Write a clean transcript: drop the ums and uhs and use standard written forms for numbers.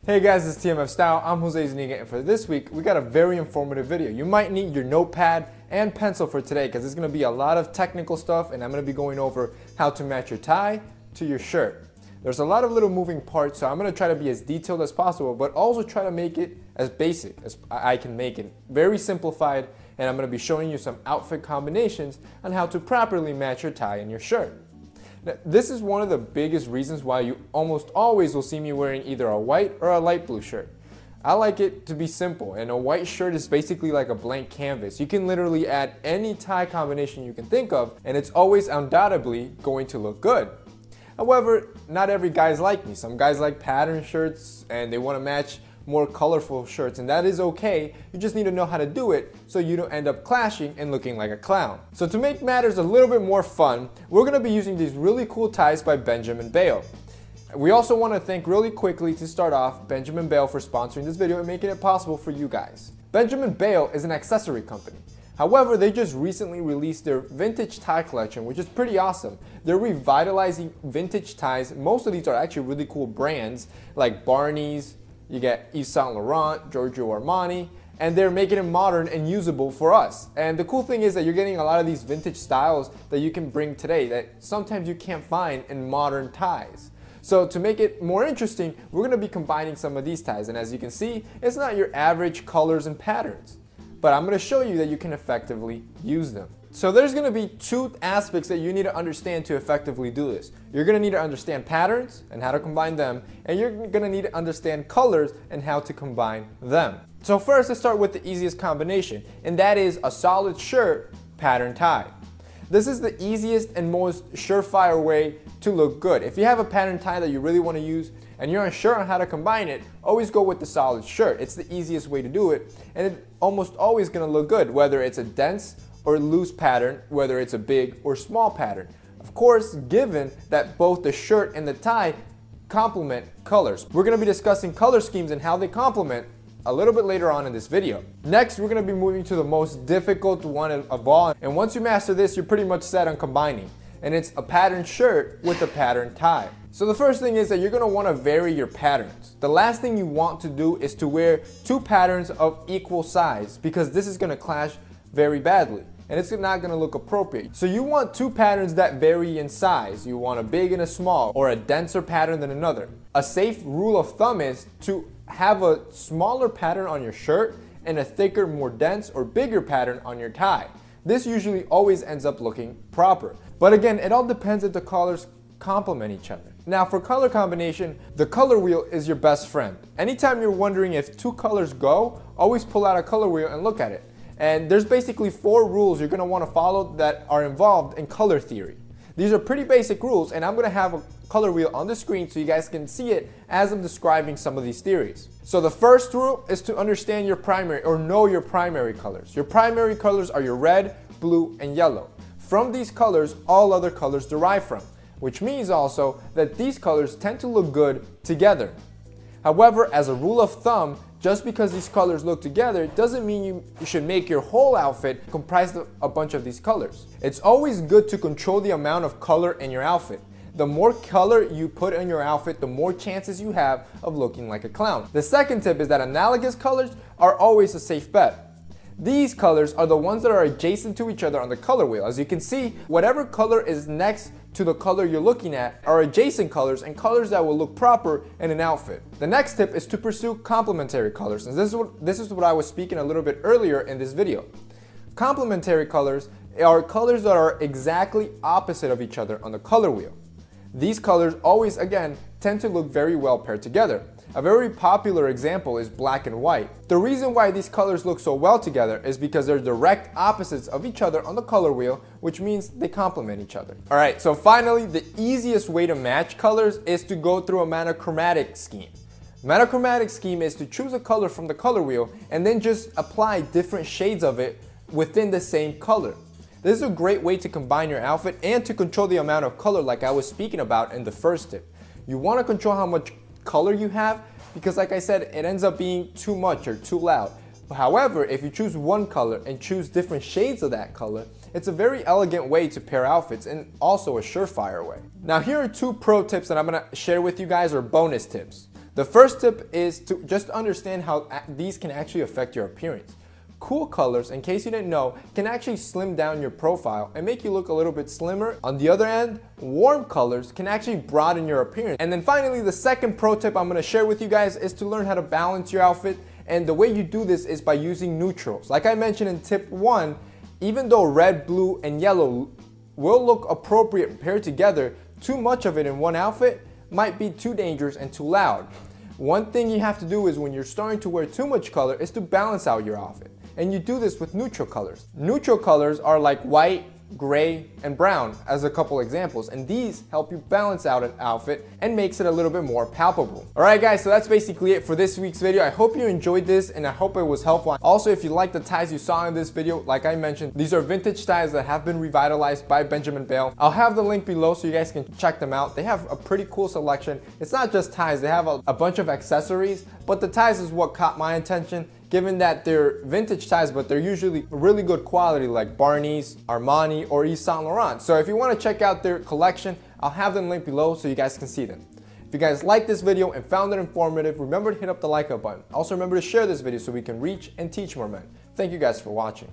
Hey guys, it's TMF Style. I'm Jose Zuniga, and for this week, we got a very informative video. You might need your notepad and pencil for today because there's going to be a lot of technical stuff, and I'm going to be going over how to match your tie to your shirt. There's a lot of little moving parts, so I'm going to try to be as detailed as possible, but also try to make it as basic as I can make it. Very simplified, and I'm going to be showing you some outfit combinations on how to properly match your tie and your shirt. Now, this is one of the biggest reasons why you almost always will see me wearing either a white or a light blue shirt. I like it to be simple, and a white shirt is basically like a blank canvas. You can literally add any tie combination you can think of, and it's always undoubtedly going to look good. However, not every guy's like me. Some guys like pattern shirts and they want to match more colorful shirts, and that is okay. You just need to know how to do it so you don't end up clashing and looking like a clown. So to make matters a little bit more fun, we're going to be using these really cool ties by Benjamin Bale. We also want to thank really quickly to start off Benjamin Bale for sponsoring this video and making it possible for you guys. Benjamin Bale is an accessory company. However, they just recently released their vintage tie collection, which is pretty awesome. They're revitalizing vintage ties. Most of these are actually really cool brands like Barney's, you get Yves Saint Laurent, Giorgio Armani, and they're making it modern and usable for us. And the cool thing is that you're getting a lot of these vintage styles that you can bring today that sometimes you can't find in modern ties. So to make it more interesting, we're going to be combining some of these ties. And as you can see, it's not your average colors and patterns, but I'm going to show you that you can effectively use them. So there's going to be two aspects that you need to understand to effectively do this. You're going to need to understand patterns and how to combine them, and you're going to need to understand colors and how to combine them. So first, let's start with the easiest combination, and that is a solid shirt pattern tie. This is the easiest and most surefire way to look good. If you have a pattern tie that you really want to use and you're unsure on how to combine it, always go with the solid shirt. It's the easiest way to do it, and it's almost always going to look good, whether it's a dense or loose pattern, whether it's a big or small pattern. Of course, given that both the shirt and the tie complement colors. We're going to be discussing color schemes and how they complement a little bit later on in this video. Next, we're going to be moving to the most difficult one of all, and once you master this, you're pretty much set on combining, and it's a pattern shirt with a pattern tie. So the first thing is that you're going to want to vary your patterns. The last thing you want to do is to wear two patterns of equal size, because this is going to clash very badly, and it's not going to look appropriate. So you want two patterns that vary in size. You want a big and a small, or a denser pattern than another. A safe rule of thumb is to have a smaller pattern on your shirt and a thicker, more dense or bigger pattern on your tie. This usually always ends up looking proper. But again, it all depends if the colors complement each other. Now for color combination, the color wheel is your best friend. Anytime you're wondering if two colors go, always pull out a color wheel and look at it. And there's basically 4 rules you're going to want to follow that are involved in color theory. These are pretty basic rules, and I'm going to have a color wheel on the screen so you guys can see it as I'm describing some of these theories. So the first rule is to understand your primary, or know your primary colors. Your primary colors are your red, blue, and yellow. From these colors, all other colors derive from, which means also that these colors tend to look good together. However, as a rule of thumb, just because these colors look together doesn't mean you should make your whole outfit comprised of a bunch of these colors. It's always good to control the amount of color in your outfit. The more color you put in your outfit, the more chances you have of looking like a clown. The second tip is that analogous colors are always a safe bet. These colors are the ones that are adjacent to each other on the color wheel. As you can see, whatever color is next to the color you're looking at are adjacent colors and colors that will look proper in an outfit. The next tip is to pursue complementary colors, and this is what I was speaking a little bit earlier in this video. Complementary colors are colors that are exactly opposite of each other on the color wheel. These colors always, again, tend to look very well paired together. A very popular example is black and white. The reason why these colors look so well together is because they're direct opposites of each other on the color wheel, which means they complement each other. Alright, so finally, the easiest way to match colors is to go through a monochromatic scheme. Monochromatic scheme is to choose a color from the color wheel and then just apply different shades of it within the same color. This is a great way to combine your outfit and to control the amount of color like I was speaking about in the first tip. You want to control how much color you have, because like I said, it ends up being too much or too loud. However, if you choose one color and choose different shades of that color, it's a very elegant way to pair outfits and also a surefire way. Now here are 2 pro tips that I'm going to share with you guys, or bonus tips. The first tip is to just understand how these can actually affect your appearance. Cool colors, in case you didn't know, can actually slim down your profile and make you look a little bit slimmer. On the other end, warm colors can actually broaden your appearance. And then finally, the second pro tip I'm going to share with you guys is to learn how to balance your outfit. And the way you do this is by using neutrals. Like I mentioned in tip 1, even though red, blue, and yellow will look appropriate paired together, too much of it in one outfit might be too dangerous and too loud. One thing you have to do is when you're starting to wear too much color is to balance out your outfit. And you do this with neutral colors. Neutral colors are like white, gray, and brown as a couple examples, and these help you balance out an outfit and makes it a little bit more palpable. Alright guys, so that's basically it for this week's video. I hope you enjoyed this and I hope it was helpful. Also, if you like the ties you saw in this video, like I mentioned, these are vintage ties that have been revitalized by Benjamin Bale. I'll have the link below so you guys can check them out. They have a pretty cool selection. It's not just ties, they have a bunch of accessories, but the ties is what caught my attention, given that they're vintage ties, but they're usually really good quality like Barney's, Armani, or Yves Saint Laurent. So if you want to check out their collection, I'll have them linked below so you guys can see them. If you guys liked this video and found it informative, remember to hit up the like button. Also remember to share this video so we can reach and teach more men. Thank you guys for watching.